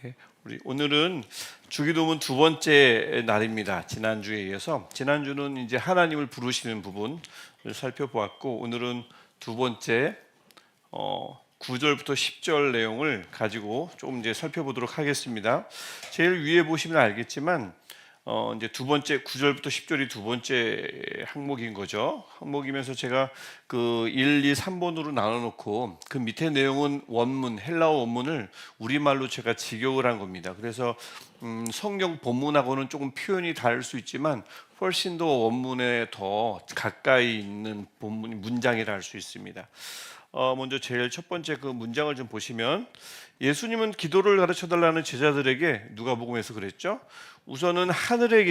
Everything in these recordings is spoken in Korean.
네, 우리 오늘은 주기도문 두 번째 날입니다. 지난주에 이어서 지난주는 이제 하나님을 부르시는 부분을 살펴보았고 오늘은 두 번째 9절부터 10절 내용을 가지고 조금 이제 살펴보도록 하겠습니다. 제일 위에 보시면 알겠지만 이제 두 번째 9절부터 10절이 두 번째 항목인 거죠. 항목이면서 제가 그 1, 2, 3번으로 나눠 놓고 그 밑에 내용은 원문, 헬라어 원문을 우리말로 제가 직역을 한 겁니다. 그래서 성경 본문하고는 조금 표현이 다를 수 있지만 훨씬 더 원문에 더 가까이 있는 본문 문장이라 할 수 있습니다. 먼저 제일 첫 번째 그 문장을 좀 보시면 예수님은 기도를 가르쳐 달라는 제자들에게 누가복음에서 그랬죠. 우선은 하늘에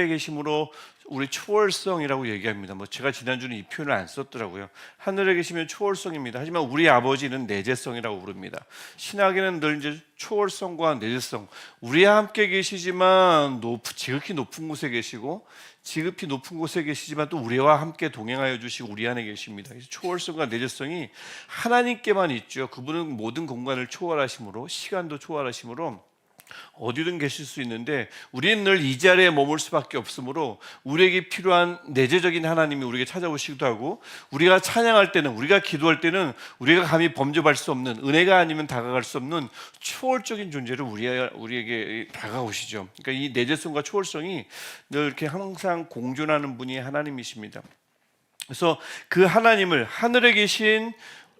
계심으로 우리 초월성이라고 얘기합니다. 제가 지난주는 이 표현을 안 썼더라고요. 하늘에 계시면 초월성입니다. 하지만 우리 아버지는 내재성이라고 부릅니다. 신학에는 늘 이제 초월성과 내재성, 우리와 함께 계시지만 지극히 높은 곳에 계시고 지극히 높은 곳에 계시지만 또 우리와 함께 동행하여 주시고 우리 안에 계십니다. 그래서 초월성과 내재성이 하나님께만 있죠. 그분은 모든 공간을 초월하심으로 시간도 초월하심으로 어디든 계실 수 있는데 우리는 늘 이 자리에 머물 수밖에 없으므로 우리에게 필요한 내재적인 하나님이 우리에게 찾아오시기도 하고 우리가 찬양할 때는 우리가 기도할 때는 우리가 감히 범접할 수 없는 은혜가 아니면 다가갈 수 없는 초월적인 존재로 우리에게 다가오시죠. 그러니까 이 내재성과 초월성이 늘 이렇게 항상 공존하는 분이 하나님이십니다. 그래서 그 하나님을 하늘에 계신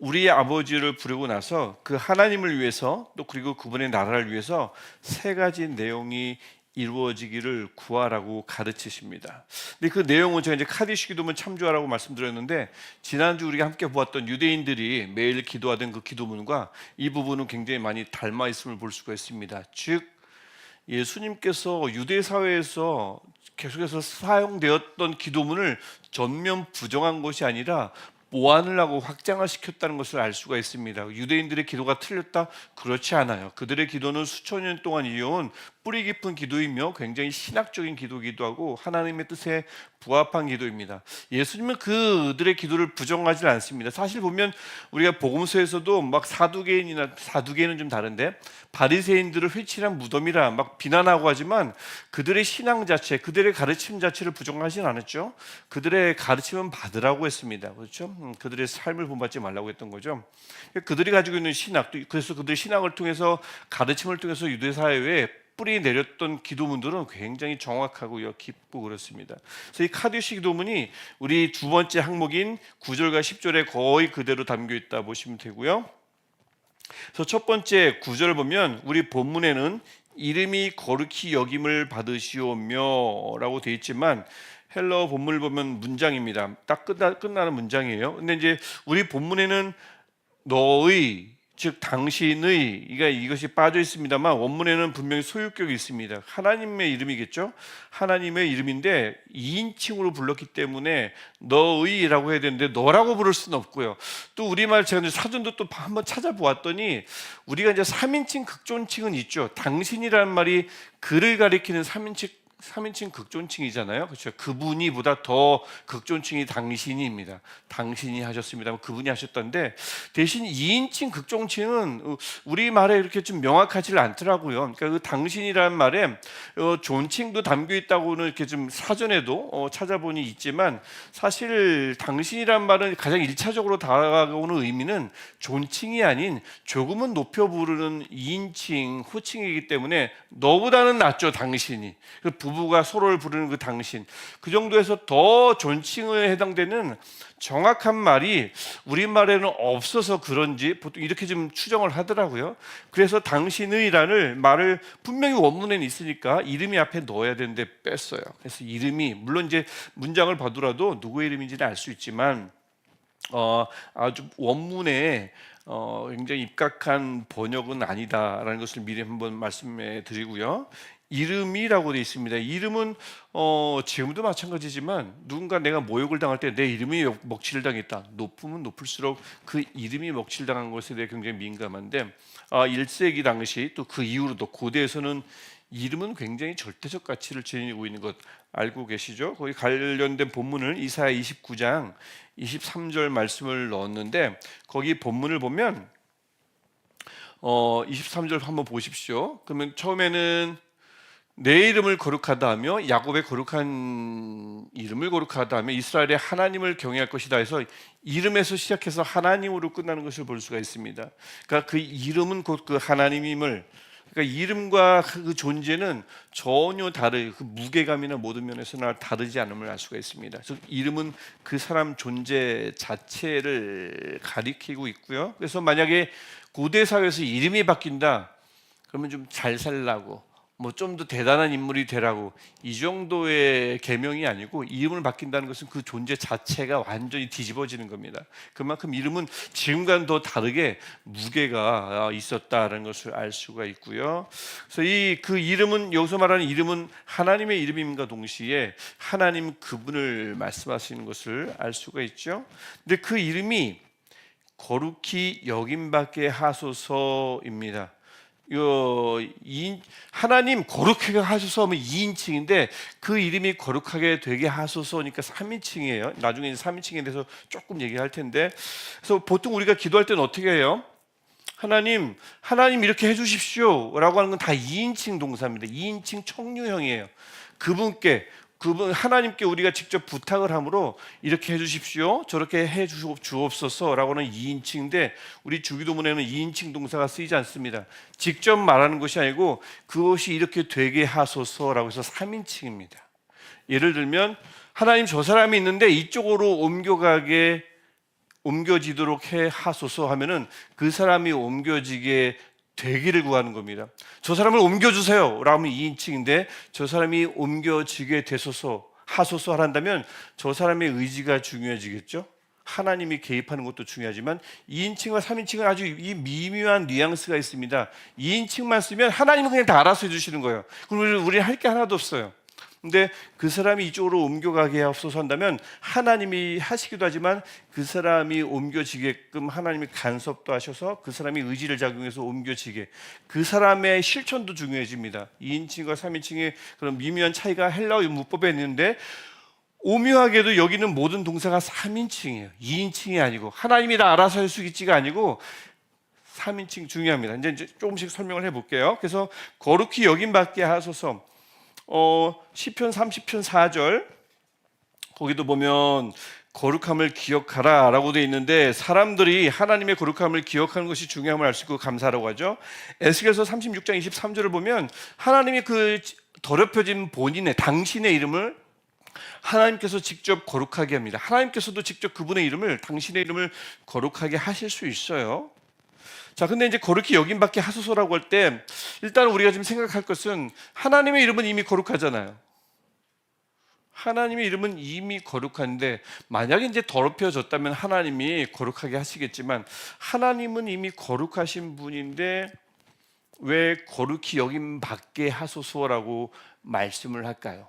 우리 아버지를 부르고 나서 그 하나님을 위해서 또 그리고 그분의 나라를 위해서 세 가지 내용이 이루어지기를 구하라고 가르치십니다. 근데 그 내용은 제가 이제 카디시 기도문 참조하라고 말씀드렸는데 지난주 우리가 함께 보았던 유대인들이 매일 기도하던 그 기도문과 이 부분은 굉장히 많이 닮아 있음을 볼 수가 있습니다. 즉 예수님께서 유대 사회에서 계속해서 사용되었던 기도문을 전면 부정한 것이 아니라 보완을 하고 확장을 시켰다는 것을 알 수가 있습니다. 유대인들의 기도가 틀렸다? 그렇지 않아요. 그들의 기도는 수천 년 동안 이어온 뿌리 깊은 기도이며 굉장히 신학적인 기도이기도 하고 하나님의 뜻에 부합한 기도입니다. 예수님은 그들의 기도를 부정하지 않습니다. 사실 보면 우리가 복음서에서도 막 사두개인은 좀 다른데 바리새인들을 회칠한 무덤이라 막 비난하고 하지만 그들의 신앙 자체, 그들의 가르침 자체를 부정하지는 않았죠. 그들의 가르침은 받으라고 했습니다. 그렇죠? 그들의 삶을 본받지 말라고 했던 거죠. 그들이 가지고 있는 신학, 그래서 그들의 신앙을 통해서 가르침을 통해서 유대 사회에 뿌리 내렸던 기도문들은 굉장히 정확하고요, 깊고 그렇습니다. 그래서 이 카디시 기도문이 우리 두 번째 항목인 9절과 10절에 거의 그대로 담겨 있다 보시면 되고요. 그래서 첫 번째 9절 보면 우리 본문에는 이름이 거룩히 여김을 받으시오며라고 되어 있지만 헬라어 본문을 보면 문장입니다. 딱 끝나는 문장이에요. 근데 이제 우리 본문에는 너의 즉 당신의 이것이 빠져 있습니다만 원문에는 분명히 소유격이 있습니다. 하나님의 이름이겠죠. 하나님의 이름인데 2인칭으로 불렀기 때문에 너의라고 해야 되는데 너라고 부를 수는 없고요. 또 우리말 제가 이제 사전도 또 한번 찾아보았더니 우리가 이제 3인칭 극존칭은 있죠. 당신이라는 말이 그를 가리키는 3인칭 극존칭이잖아요. 그렇죠. 그분이 보다 더 극존칭이 당신입니다. 당신이 하셨습니다. 그분이 하셨던데 대신 2인칭 극존칭은 우리말에 이렇게 좀 명확하지 않더라고요. 그러니까 그 당신이라는 말에 존칭도 담겨 있다고는 이렇게 좀 사전에도 찾아보니 있지만 사실 당신이라는 말은 가장 1차적으로 다가오는 의미는 존칭이 아닌 조금은 높여 부르는 2인칭 호칭이기 때문에 너보다는 낫죠, 당신이. 부부가 서로를 부르는 그 당신, 그 정도에서 더 존칭에 해당되는 정확한 말이 우리말에는 없어서 그런지 보통 이렇게 좀 추정을 하더라고요. 그래서 당신의라는 말을 분명히 원문에는 있으니까 이름이 앞에 넣어야 되는데 뺐어요. 그래서 이름이 물론 이제 문장을 봐두라도 누구의 이름인지는 알 수 있지만 아주 원문에 굉장히 입각한 번역은 아니다라는 것을 미리 한번 말씀해 드리고요. 이름이라고 되어 있습니다. 이름은 지금도 마찬가지지만 누군가 내가 모욕을 당할 때 내 이름이 먹칠을 당했다. 높으면 높을수록 그 이름이 먹칠 당한 것에 대해 굉장히 민감한데 1세기 당시 또 그 이후로도 고대에서는 이름은 굉장히 절대적 가치를 지니고 있는 것 알고 계시죠? 거기 관련된 본문을 이사야 29장 23절 말씀을 넣었는데 거기 본문을 보면 23절 한번 보십시오. 그러면 처음에는 내 이름을 거룩하다 하며 야곱의 거룩한 이름을 거룩하다 하며 이스라엘의 하나님을 경외할 것이다 해서 이름에서 시작해서 하나님으로 끝나는 것을 볼 수가 있습니다. 그러니까 그 이름은 곧 그 하나님임을, 그러니까 이름과 그 존재는 전혀 그 무게감이나 모든 면에서나 다르지 않음을 알 수가 있습니다. 즉 이름은 그 사람 존재 자체를 가리키고 있고요. 그래서 만약에 고대 사회에서 이름이 바뀐다 그러면 좀 잘 살라고, 뭐 좀 더 대단한 인물이 되라고, 이 정도의 계명이 아니고 이름을 바뀐다는 것은 그 존재 자체가 완전히 뒤집어지는 겁니다. 그만큼 이름은 지금과는 더 다르게 무게가 있었다는 것을 알 수가 있고요. 그래서 그 이름은, 여기서 말하는 이름은 하나님의 이름임과 동시에 하나님 그분을 말씀하시는 것을 알 수가 있죠. 근데 그 이름이 거룩히 여김받게 하소서입니다. 하나님 거룩하게 하소서 하면 2인칭인데 그 이름이 거룩하게 되게 하소서니까 3인칭이에요. 나중에 3인칭에 대해서 조금 얘기할 텐데, 그래서 보통 우리가 기도할 때는 어떻게 해요? 하나님 이렇게 해주십시오 라고 하는 건 다 2인칭 동사입니다. 2인칭 청유형이에요. 그분 하나님께 우리가 직접 부탁을 함으로 이렇게 해주십시오, 저렇게 해주옵소서 라고 하는 2인칭인데 우리 주기도문에는 2인칭 동사가 쓰이지 않습니다. 직접 말하는 것이 아니고 그것이 이렇게 되게 하소서라고 해서 3인칭입니다. 예를 들면 하나님 저 사람이 있는데 이쪽으로 옮겨지도록 해 하소서 하면은 그 사람이 옮겨지게 되기를 구하는 겁니다. 저 사람을 옮겨주세요 라면 2인칭인데 저 사람이 옮겨지게 되소서 하소서 하란다면 저 사람의 의지가 중요해지겠죠. 하나님이 개입하는 것도 중요하지만 2인칭과 3인칭은 아주 이 미묘한 뉘앙스가 있습니다. 2인칭만 쓰면 하나님은 그냥 다 알아서 해주시는 거예요. 그럼 우리는 할 게 하나도 없어요. 근데 그 사람이 이쪽으로 옮겨가게 하옵소서 한다면 하나님이 하시기도 하지만 그 사람이 옮겨지게끔 하나님이 간섭도 하셔서 그 사람이 의지를 작용해서 옮겨지게, 그 사람의 실천도 중요해집니다. 2인칭과 3인칭의 그런 미묘한 차이가 헬라어 문법에 있는데 오묘하게도 여기는 모든 동사가 3인칭이에요. 2인칭이 아니고 하나님이 다 알아서 할 수 있지가 아니고 3인칭 중요합니다. 이제 조금씩 설명을 해볼게요. 그래서 거룩히 여김받게 하소서. 시편 30편 4절 거기도 보면 거룩함을 기억하라 라고 되어 있는데 사람들이 하나님의 거룩함을 기억하는 것이 중요함을 알 수 있고 감사라고 하죠. 에스겔서 36장 23절을 보면 하나님이 그 더럽혀진 본인의 당신의 이름을 하나님께서 직접 거룩하게 합니다. 하나님께서도 직접 그분의 이름을, 당신의 이름을 거룩하게 하실 수 있어요. 자, 근데 이제 거룩히 여김받게 하소서라고 할 때 일단 우리가 지금 생각할 것은 하나님의 이름은 이미 거룩하잖아요. 하나님의 이름은 이미 거룩한데 만약에 이제 더럽혀졌다면 하나님이 거룩하게 하시겠지만 하나님은 이미 거룩하신 분인데 왜 거룩히 여김받게 하소서라고 말씀을 할까요?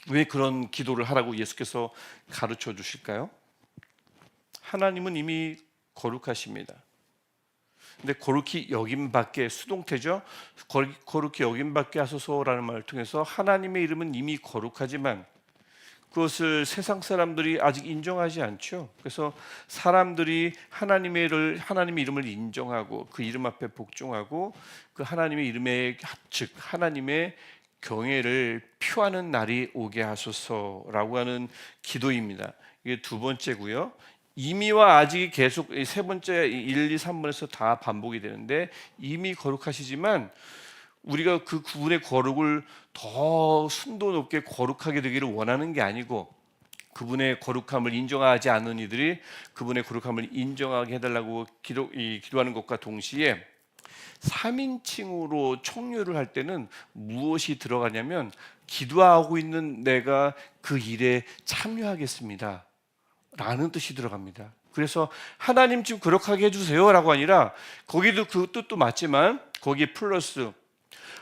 왜 그런 기도를 하라고 예수께서 가르쳐 주실까요? 하나님은 이미 거룩하십니다. 근데 거룩히 여김받게, 수동태죠. 거룩히 여김받게 하소서라는 말을 통해서 하나님의 이름은 이미 거룩하지만 그것을 세상 사람들이 아직 인정하지 않죠. 그래서 사람들이 하나님의 이름을 인정하고 그 이름 앞에 복종하고 그 하나님의 이름에, 즉 하나님의 경외를 표하는 날이 오게 하소서라고 하는 기도입니다. 이게 두 번째고요. 이미와 아직이 계속 세 번째 1, 2, 3번에서 다 반복이 되는데 이미 거룩하시지만 우리가 그 그분의 거룩을 더 순도 높게 거룩하게 되기를 원하는 게 아니고 그분의 거룩함을 인정하지 않는 이들이 그분의 거룩함을 인정하게 해달라고 기도하는 것과 동시에 3인칭으로 청유를 할 때는 무엇이 들어가냐면 기도하고 있는 내가 그 일에 참여하겠습니다 라는 뜻이 들어갑니다. 그래서 하나님 지금 거룩하게 해주세요 라고 아니라 거기도 그 뜻도 맞지만 거기에 플러스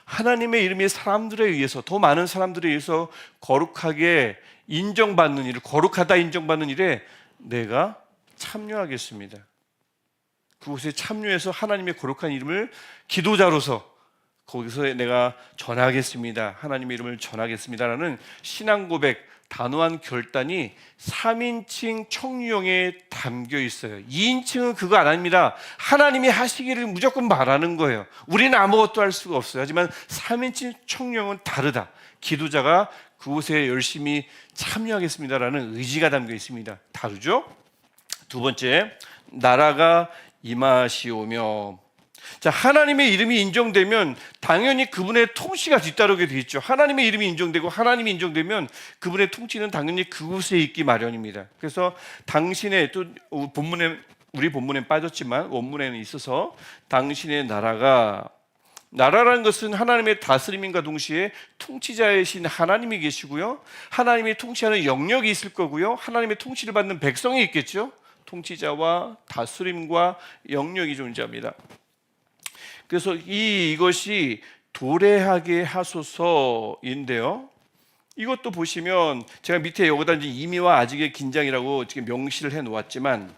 하나님의 이름이 사람들에 의해서, 더 많은 사람들에 의해서 거룩하게 인정받는 일, 거룩하다 인정받는 일에 내가 참여하겠습니다. 그곳에 참여해서 하나님의 거룩한 이름을 기도자로서 거기서 내가 전하겠습니다. 하나님의 이름을 전하겠습니다라는 신앙 고백, 단호한 결단이 3인칭 청유형에 담겨 있어요. 2인칭은 그거 안 합니다. 하나님이 하시기를 무조건 말하는 거예요. 우리는 아무것도 할 수가 없어요. 하지만 3인칭 청유형은 다르다. 기도자가 그곳에 열심히 참여하겠습니다라는 의지가 담겨 있습니다. 다르죠? 두 번째, 나라가 임하시오며. 자, 하나님의 이름이 인정되면 당연히 그분의 통치가 뒤따르게 돼 있죠. 하나님의 이름이 인정되고 하나님이 인정되면 그분의 통치는 당연히 그곳에 있기 마련입니다. 그래서 당신의, 또 우리 본문에 빠졌지만 원문에는 있어서 당신의 나라라는 것은 하나님의 다스림인과 동시에 통치자이신 하나님이 계시고요, 하나님이 통치하는 영역이 있을 거고요, 하나님의 통치를 받는 백성이 있겠죠. 통치자와 다스림과 영역이 존재합니다. 그래서 이것이 도래하게 하소서인데요, 이것도 보시면 제가 밑에 여기다 이제 이미와 아직의 긴장이라고 지금 명시를 해 놓았지만,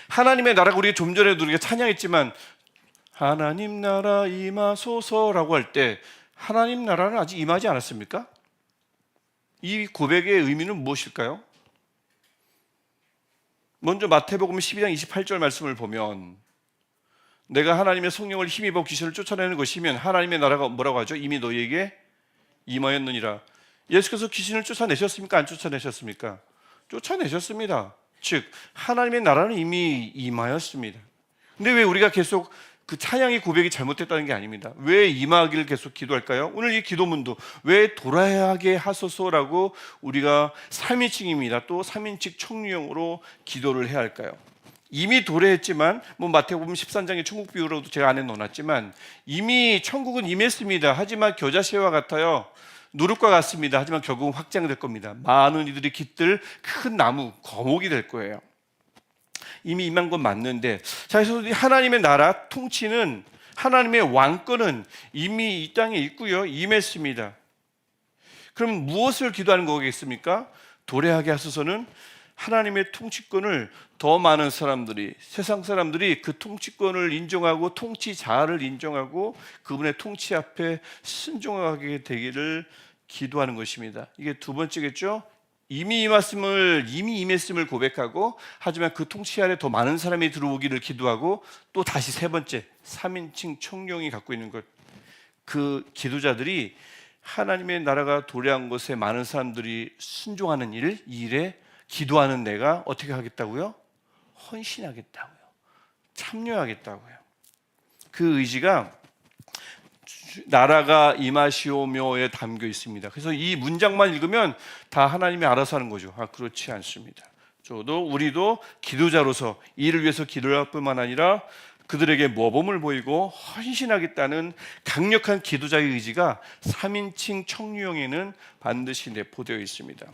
하나님의 나라가, 우리가 좀 전에도 우리가 찬양했지만 하나님 나라 임하소서라고 할 때 하나님 나라는 아직 임하지 않았습니까? 이 고백의 의미는 무엇일까요? 먼저 마태복음 12장 28절 말씀을 보면, 내가 하나님의 성령을 힘입어 귀신을 쫓아내는 것이면 하나님의 나라가 뭐라고 하죠? 이미 너희에게 임하였느니라. 예수께서 귀신을 쫓아내셨습니까? 안 쫓아내셨습니까? 쫓아내셨습니다. 즉 하나님의 나라는 이미 임하였습니다. 근데 왜 우리가 계속 그 찬양의 고백이 잘못됐다는 게 아닙니다. 왜 임하기를 계속 기도할까요? 오늘 이 기도문도 왜 돌아가게 하소서라고 우리가 3인칭입니다. 또 3인칭 청유형으로 기도를 해야 할까요? 이미 도래했지만, 마태복음 13장의 천국 비유로도 제가 안에 넣어놨지만, 이미 천국은 임했습니다. 하지만 겨자씨와 같아요. 누룩과 같습니다. 하지만 결국은 확장될 겁니다. 많은 이들이 깃들 큰 나무, 거목이 될 거예요. 이미 임한 건 맞는데, 자, 그래서 하나님의 나라 통치는, 하나님의 왕권은 이미 이 땅에 있고요, 임했습니다. 그럼 무엇을 기도하는 거겠습니까? 도래하게 하소서는 하나님의 통치권을 더 많은 사람들이, 세상 사람들이 그 통치권을 인정하고 통치자를 인정하고 그분의 통치 앞에 순종하게 되기를 기도하는 것입니다. 이게 두 번째겠죠? 이미 임했음을 고백하고, 하지만 그 통치 아래 더 많은 사람이 들어오기를 기도하고, 또 다시 세 번째 3인칭 청룡이 갖고 있는 것, 그 기도자들이 하나님의 나라가 도래한 것에 많은 사람들이 순종하는 이 일에 기도하는 내가 어떻게 하겠다고요? 헌신하겠다고요. 참여하겠다고요. 그 의지가 나라가 임하시오며에 담겨 있습니다. 그래서 이 문장만 읽으면 다 하나님이 알아서 하는 거죠. 그렇지 않습니다. 우리도 기도자로서 이를 위해서 기도할 뿐만 아니라 그들에게 모범을 보이고 헌신하겠다는 강력한 기도자의 의지가 3인칭 청유형에는 반드시 내포되어 있습니다.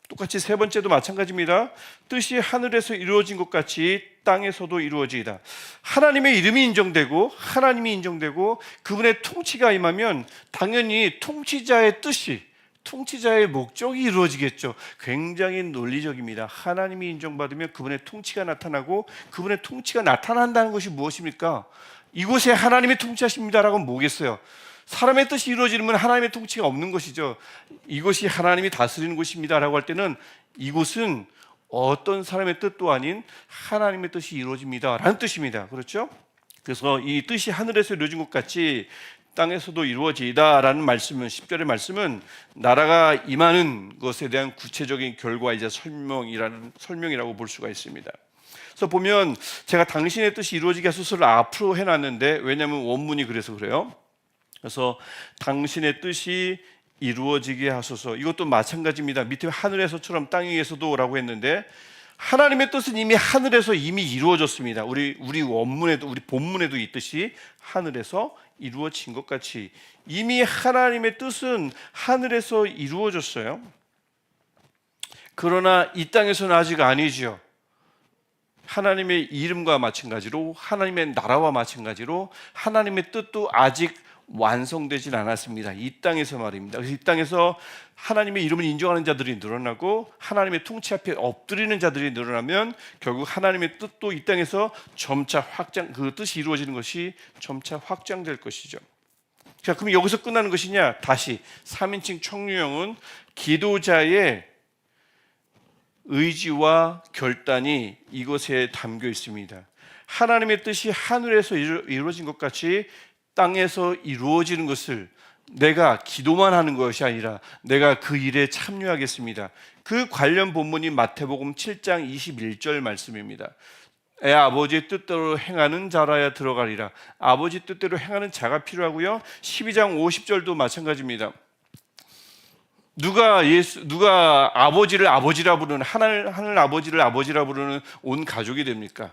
똑같이 세 번째도 마찬가지입니다. 뜻이 하늘에서 이루어진 것 같이 땅에서도 이루어지이다. 하나님의 이름이 인정되고 하나님이 인정되고 그분의 통치가 임하면 당연히 통치자의 뜻이, 통치자의 목적이 이루어지겠죠. 굉장히 논리적입니다. 하나님이 인정받으면 그분의 통치가 나타나고, 그분의 통치가 나타난다는 것이 무엇입니까? 이곳에 하나님이 통치하십니다라고 뭐겠어요? 사람의 뜻이 이루어지면 하나님의 통치가 없는 것이죠. 이것이 하나님이 다스리는 곳입니다라고 할 때는 이곳은 어떤 사람의 뜻도 아닌 하나님의 뜻이 이루어집니다라는 뜻입니다. 그렇죠? 그래서 이 뜻이 하늘에서 이루어진 것 같이 땅에서도 이루어지다라는 말씀은, 10절의 말씀은 나라가 임하는 것에 대한 구체적인 결과이자 설명이라고 볼 수가 있습니다. 그래서 보면 제가 당신의 뜻이 이루어지게 하소서를 앞으로 해놨는데, 왜냐하면 원문이 그래서 그래요. 그래서 당신의 뜻이 이루어지게 하소서, 이것도 마찬가지입니다. 밑에 하늘에서처럼 땅 위에서도 라고 했는데, 하나님의 뜻은 이미 하늘에서 이미 이루어졌습니다. 우리 원문에도, 우리 본문에도 있듯이 하늘에서 이루어진 것 같이 이미 하나님의 뜻은 하늘에서 이루어졌어요. 그러나 이 땅에서는 아직 아니죠. 하나님의 이름과 마찬가지로, 하나님의 나라와 마찬가지로 하나님의 뜻도 아직 완성되진 않았습니다. 이 땅에서 말입니다. 그래서 이 땅에서 하나님의 이름을 인정하는 자들이 늘어나고 하나님의 통치 앞에 엎드리는 자들이 늘어나면 결국 하나님의 뜻도 이 땅에서 점차 확장, 그 뜻이 이루어지는 것이 점차 확장될 것이죠. 자, 그럼 여기서 끝나는 것이냐? 다시 3인칭 청유형은 기도자의 의지와 결단이 이것에 담겨 있습니다. 하나님의 뜻이 하늘에서 이루어진 것 같이 땅에서 이루어지는 것을 내가 기도만 하는 것이 아니라 내가 그 일에 참여하겠습니다. 그 관련 본문이 마태복음 7장 21절 말씀입니다. 애 아버지의 뜻대로 행하는 자라야 들어가리라. 아버지 뜻대로 행하는 자가 필요하고요. 12장 50절도 마찬가지입니다. 누가 아버지를 아버지라 부르는 하늘 아버지를 아버지라 부르는 온 가족이 됩니까?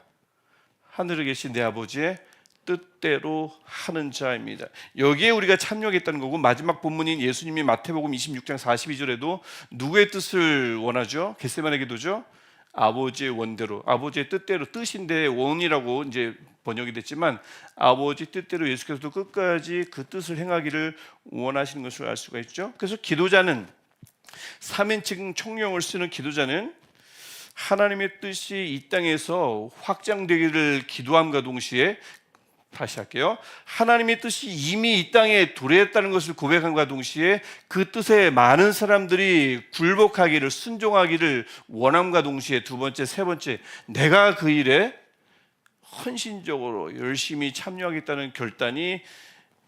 하늘에 계신 내 아버지의 뜻대로 하는 자입니다. 여기에 우리가 참여하겠다는 거고, 마지막 본문인 예수님이 마태복음 26장 42절에도 누구의 뜻을 원하죠? 겟세마네 기도죠. 아버지의 원대로, 아버지의 뜻대로, 뜻인데 원이라고 이제 번역이 됐지만 아버지 뜻대로 예수께서도 끝까지 그 뜻을 행하기를 원하시는 것을 알 수가 있죠. 그래서 기도자는, 3인칭 청룡을 쓰는 기도자는 하나님의 뜻이 이 땅에서 확장되기를 기도함과 동시에, 다시 할게요. 하나님의 뜻이 이미 이 땅에 도래했다는 것을 고백함과 동시에 그 뜻에 많은 사람들이 굴복하기를, 순종하기를 원함과 동시에, 두 번째, 세 번째, 내가 그 일에 헌신적으로 열심히 참여하겠다는 결단이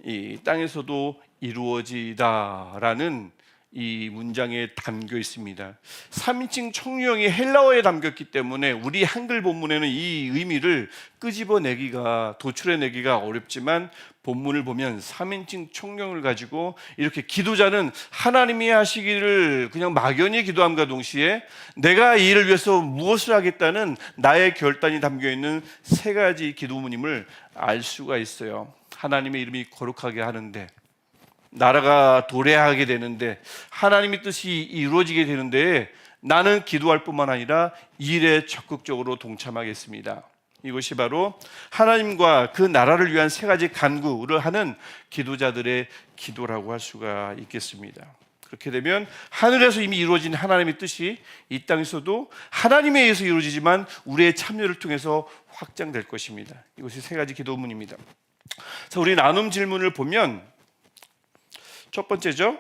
이 땅에서도 이루어지다라는 이 문장에 담겨 있습니다. 3인칭 청유형이 헬라어에 담겼기 때문에 우리 한글 본문에는 이 의미를 끄집어내기가, 도출해내기가 어렵지만 본문을 보면 3인칭 청유형을 가지고 이렇게 기도자는 하나님이 하시기를 그냥 막연히 기도함과 동시에 내가 이 일을 위해서 무엇을 하겠다는 나의 결단이 담겨 있는 세 가지 기도문임을 알 수가 있어요. 하나님의 이름이 거룩하게 하는데, 나라가 도래하게 되는데, 하나님의 뜻이 이루어지게 되는데 나는 기도할 뿐만 아니라 일에 적극적으로 동참하겠습니다. 이것이 바로 하나님과 그 나라를 위한 세 가지 간구를 하는 기도자들의 기도라고 할 수가 있겠습니다. 그렇게 되면 하늘에서 이미 이루어진 하나님의 뜻이 이 땅에서도 하나님에 의해서 이루어지지만 우리의 참여를 통해서 확장될 것입니다. 이것이 세 가지 기도문입니다. 자, 우리 나눔 질문을 보면 첫 번째죠.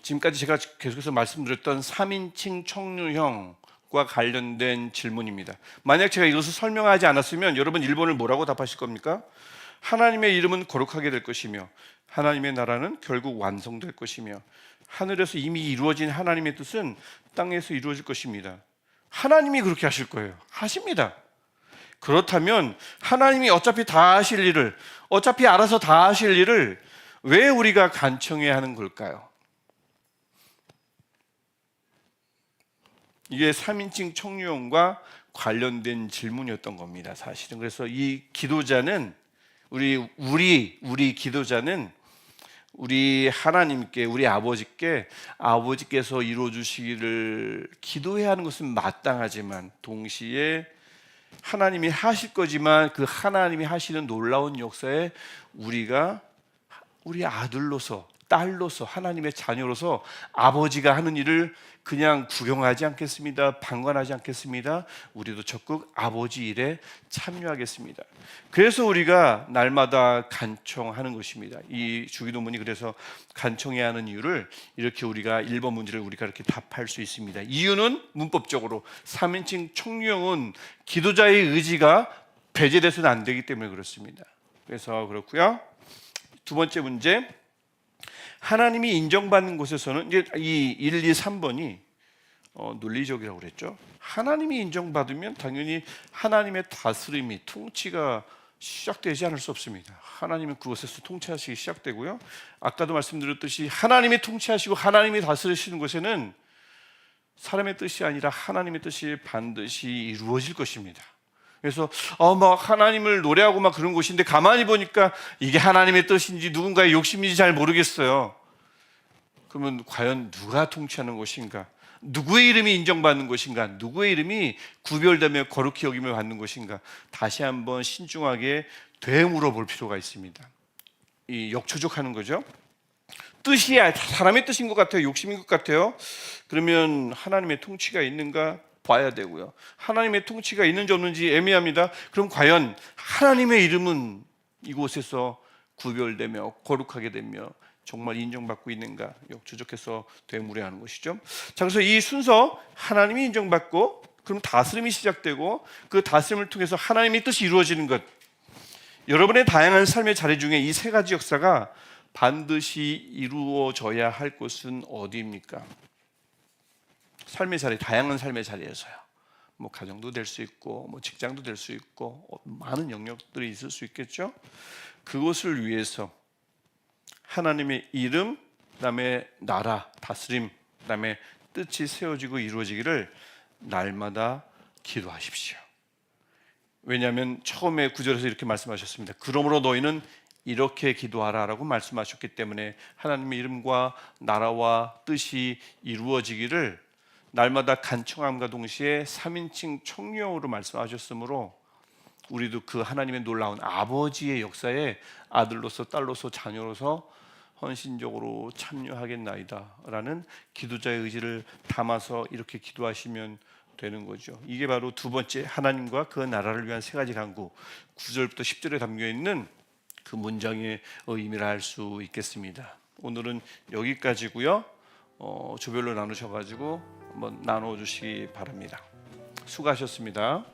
지금까지 제가 계속해서 말씀드렸던 3인칭 청유형과 관련된 질문입니다. 만약 제가 이것을 설명하지 않았으면 여러분 1번을 뭐라고 답하실 겁니까? 하나님의 이름은 거룩하게 될 것이며 하나님의 나라는 결국 완성될 것이며 하늘에서 이미 이루어진 하나님의 뜻은 땅에서 이루어질 것입니다. 하나님이 그렇게 하실 거예요. 하십니다. 그렇다면 하나님이 어차피 다 하실 일을, 어차피 알아서 다 하실 일을 왜 우리가 간청해야 하는 걸까요? 이게 3인칭 청유형과 관련된 질문이었던 겁니다, 사실은. 그래서 이 기도자는, 우리 기도자는 우리 하나님께, 우리 아버지께서 이루어 주시기를 기도해야 하는 것은 마땅하지만 동시에 하나님이 하실 거지만 그 하나님이 하시는 놀라운 역사에 우리 아들로서, 딸로서, 하나님의 자녀로서 아버지가 하는 일을 그냥 구경하지 않겠습니다. 방관하지 않겠습니다. 우리도 적극 아버지 일에 참여하겠습니다. 그래서 우리가 날마다 간청하는 것입니다. 이 주기도문이 그래서 간청해야 하는 이유를 이렇게 우리가 1번 문제를 우리가 이렇게 답할 수 있습니다. 이유는 문법적으로 3인칭 청유형은 기도자의 의지가 배제돼서는 안 되기 때문에 그렇습니다. 그래서 그렇고요. 두 번째 문제, 하나님이 인정받는 곳에서는, 이제 이 1, 2, 3번이 논리적이라고 그랬죠. 하나님이 인정받으면 당연히 하나님의 다스림이, 통치가 시작되지 않을 수 없습니다. 하나님은 그곳에서 통치하시기 시작되고요. 아까도 말씀드렸듯이 하나님이 통치하시고 하나님이 다스리시는 곳에는 사람의 뜻이 아니라 하나님의 뜻이 반드시 이루어질 것입니다. 그래서 막 하나님을 노래하고 막 그런 곳인데 가만히 보니까 이게 하나님의 뜻인지 누군가의 욕심인지 잘 모르겠어요. 그러면 과연 누가 통치하는 것인가? 누구의 이름이 인정받는 것인가? 누구의 이름이 구별되며 거룩히 여김을 받는 것인가? 다시 한번 신중하게 되물어볼 필요가 있습니다. 이 역초적하는 거죠. 뜻이 사람의 뜻인 것 같아요? 욕심인 것 같아요? 그러면 하나님의 통치가 있는가 봐야 되고요. 하나님의 통치가 있는지 없는지 애매합니다. 그럼 과연 하나님의 이름은 이곳에서 구별되며 거룩하게 되며 정말 인정받고 있는가 역추적해서 되물어야 하는 것이죠. 자, 그래서 이 순서 하나님이 인정받고 그럼 다스림이 시작되고 그 다스림을 통해서 하나님의 뜻이 이루어지는 것. 여러분의 다양한 삶의 자리 중에 이 세 가지 역사가 반드시 이루어져야 할 곳은 어디입니까? 삶의 자리, 다양한 삶의 자리에서요. 뭐 가정도 될 수 있고, 뭐 직장도 될 수 있고, 많은 영역들이 있을 수 있겠죠. 그것을 위해서 하나님의 이름, 그다음에 나라, 다스림, 그다음에 뜻이 세워지고 이루어지기를 날마다 기도하십시오. 왜냐하면 처음에 9절에서 이렇게 말씀하셨습니다. 그러므로 너희는 이렇게 기도하라라고 말씀하셨기 때문에 하나님의 이름과 나라와 뜻이 이루어지기를 날마다 간청함과 동시에 3인칭 총명으로 말씀하셨으므로 우리도 그 하나님의 놀라운 아버지의 역사에 아들로서 딸로서 자녀로서 헌신적으로 참여하겠나이다 라는 기도자의 의지를 담아서 이렇게 기도하시면 되는 거죠. 이게 바로 두 번째 하나님과 그 나라를 위한 세 가지 간구 9절부터 10절에 담겨 있는 그 문장의 의미를 알 수 있겠습니다. 오늘은 여기까지고요. 조별로 나누셔가지고 한번 나눠주시기 바랍니다. 수고하셨습니다.